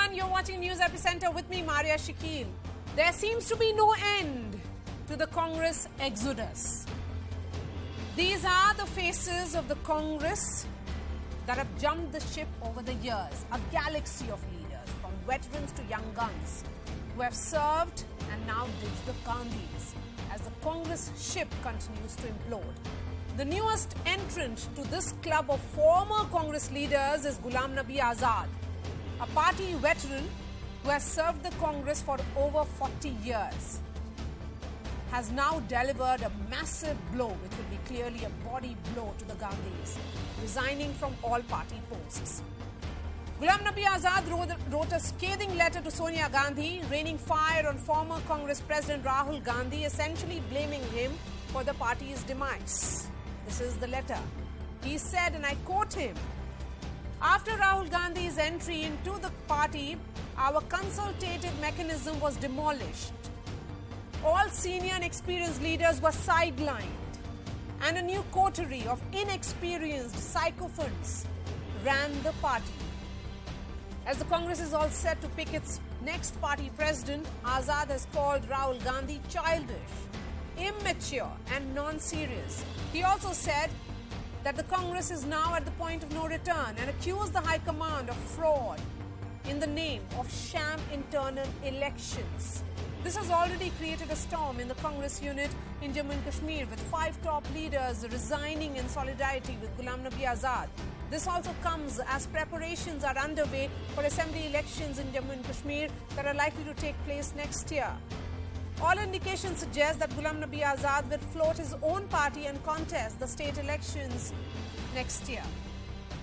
everyone, you're watching News Epicenter with me, Maria Shakil. There seems to be no end to the Congress exodus. These are the faces of the Congress that have jumped the ship over the years, a galaxy of leaders, from veterans to young guns, who have served and now ditched the Gandhis as the Congress ship continues to implode. The newest entrant to this club of former Congress leaders is Ghulam Nabi Azad, a party veteran who has served the Congress for over 40 years, has now delivered a massive blow, which will be clearly a body blow to the Gandhis, resigning from all party posts. Ghulam Nabi Azad wrote a scathing letter to Sonia Gandhi, raining fire on former Congress President Rahul Gandhi, essentially blaming him for the party's demise. This is the letter. He said, and I quote him, "After Rahul Gandhi's entry into the party, our consultative mechanism was demolished. All senior and experienced leaders were sidelined, and a new coterie of inexperienced sycophants ran the party." As the Congress is all set to pick its next party president, Azad has called Rahul Gandhi childish, immature and non-serious. He also said that the Congress is now at the point of no return and accused the High Command of fraud in the name of sham internal elections. This has already created a storm in the Congress unit in Jammu and Kashmir, with 5 top leaders resigning in solidarity with Ghulam Nabi Azad. This also comes as preparations are underway for assembly elections in Jammu and Kashmir that are likely to take place next year. All indications suggest that Ghulam Nabi Azad will float his own party and contest the state elections next year.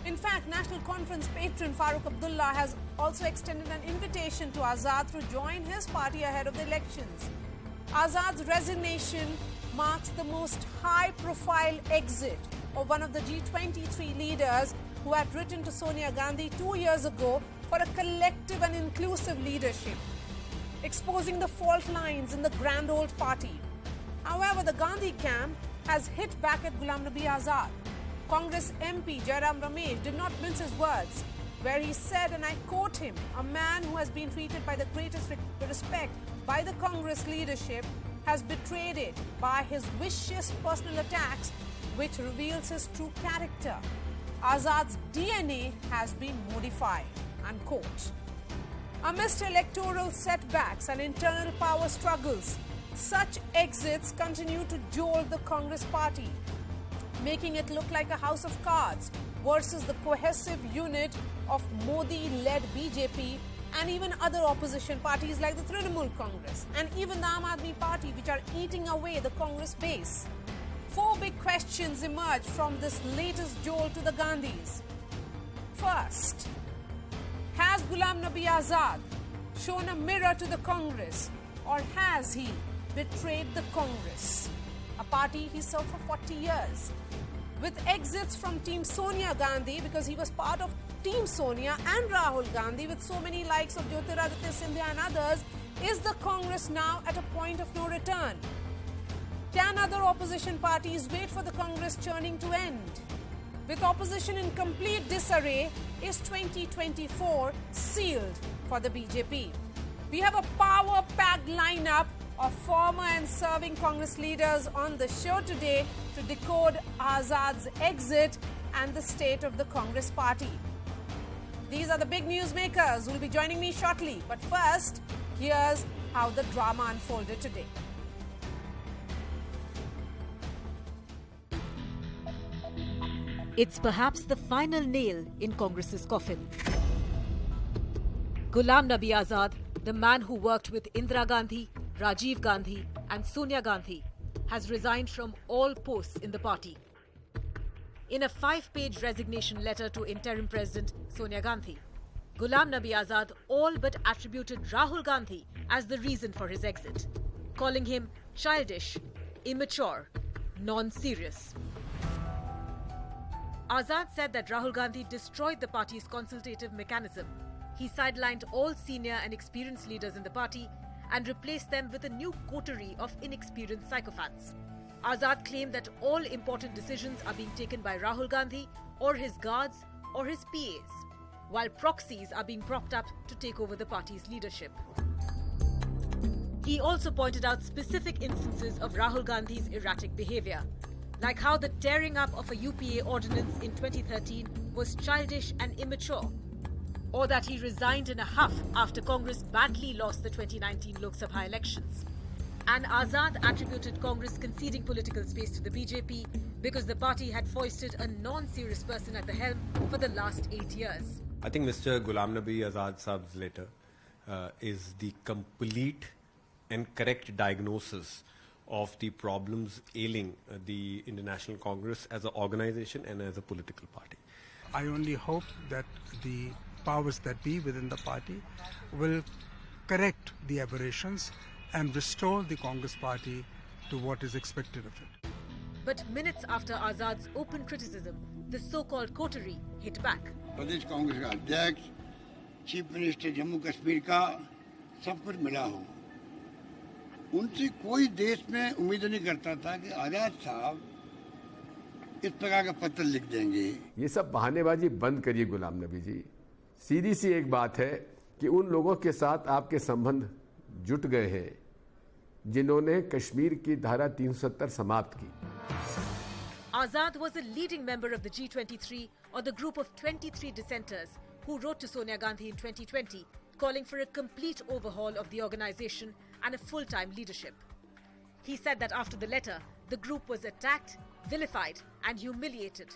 In fact, National Conference patron Farooq Abdullah has also extended an invitation to Azad to join his party ahead of the elections. Azad's resignation marks the most high-profile exit of one of the G23 leaders who had written to Sonia Gandhi 2 years ago for a collective and inclusive leadership, exposing the fault lines in the grand old party. However, the Gandhi camp has hit back at Ghulam Nabi Azad. Congress MP Jairam Ramesh did not mince his words, where he said, and I quote him, "A man who has been treated by the greatest respect by the Congress leadership has betrayed it by his vicious personal attacks, which reveals his true character. Azad's DNA has been modified," unquote. Amidst electoral setbacks and internal power struggles, such exits continue to jolt the Congress party, making it look like a house of cards versus the cohesive unit of Modi-led BJP and even other opposition parties like the Trinamool Congress and even the Aam Aadmi Party, which are eating away the Congress base. 4 big questions emerge from this latest jolt to the Gandhis. First, has Ghulam Nabi Azad shown a mirror to the Congress, or has he betrayed the Congress, a party he served for 40 years? With exits from Team Sonia Gandhi, because he was part of Team Sonia, and Rahul Gandhi, with so many likes of Jyotiraditya Scindia and others, is the Congress now at a point of no return? Can other opposition parties wait for the Congress churning to end? With opposition in complete disarray, is 2024 sealed for the BJP? We have a power-packed lineup of former and serving Congress leaders on the show today to decode Azad's exit and the state of the Congress party. These are the big newsmakers who will be joining me shortly. But first, here's how the drama unfolded today. It's perhaps the final nail in Congress's coffin. Ghulam Nabi Azad, the man who worked with Indira Gandhi, Rajiv Gandhi and Sonia Gandhi, has resigned from all posts in the party. In a 5-page resignation letter to interim President Sonia Gandhi, Ghulam Nabi Azad all but attributed Rahul Gandhi as the reason for his exit, calling him childish, immature, non-serious. Azad said that Rahul Gandhi destroyed the party's consultative mechanism. He sidelined all senior and experienced leaders in the party and replaced them with a new coterie of inexperienced sycophants. Azad claimed that all important decisions are being taken by Rahul Gandhi or his guards or his PAs. while proxies are being propped up to take over the party's leadership. He also pointed out specific instances of Rahul Gandhi's erratic behavior, like how the tearing up of a UPA ordinance in 2013 was childish and immature, or that he resigned in a huff after Congress badly lost the 2019 Lok Sabha elections. And Azad attributed Congress conceding political space to the BJP because the party had foisted a non-serious person at the helm for the last 8 years. I think Mr. Ghulam Nabi Azad Saab's letter is the complete and correct diagnosis of the problems ailing the International Congress as an organization and as a political party. I only hope that the powers that be within the party will correct the aberrations and restore the Congress party to what is expected of it. But minutes after Azad's open criticism, the so-called coterie hit back. प्रदेश कांग्रेस का अध्यक्ष, chief minister Jammu Kashmir का सब कुछ मिला हो, उनसे कोई देश में उम्मीद नहीं करता था कि आजाद साहब इस प्रकार का पत्र लिख देंगे। ये सब बहानेबाजी बंद करिए गुलाम नबी जी। सीधी सी एक बात है कि उन लोगों के साथ आपके संबंध जुट गए हैं जिन्होंने कश्मीर की धारा 370 समाप्त की। Azad was a leading member of the G23, or the group of 23 dissenters who wrote to Sonia Gandhi in 2020 calling for a complete overhaul of the organization and a full-time leadership. He said that after the letter, the group was attacked, vilified and humiliated.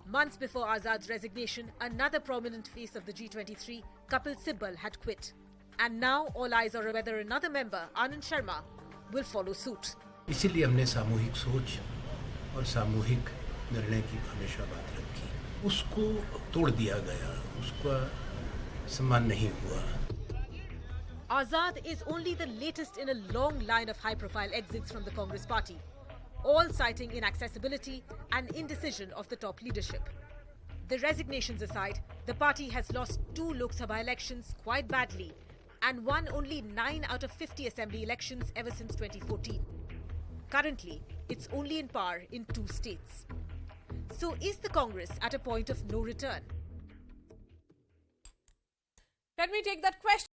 Months before Azad's resignation, another prominent face of the G23, Kapil Sibal, had quit. And now all eyes are on whether another member, Anand Sharma, will follow suit. इसीलिए हमने सामूहिक सोच और सामूहिक निर्णय की हमेशा बात रखी। उसको तोड़ दिया गया, उसका सम्मान नहीं हुआ। Azad is only the latest in a long line of high-profile exits from the Congress party, all citing inaccessibility and indecision of the top leadership. The resignations aside, the party has lost 2 Lok Sabha elections quite badly and won only 9 out of 50 assembly elections ever since 2014. Currently, it's only in power in 2 states. So is the Congress at a point of no return? Let me take that question.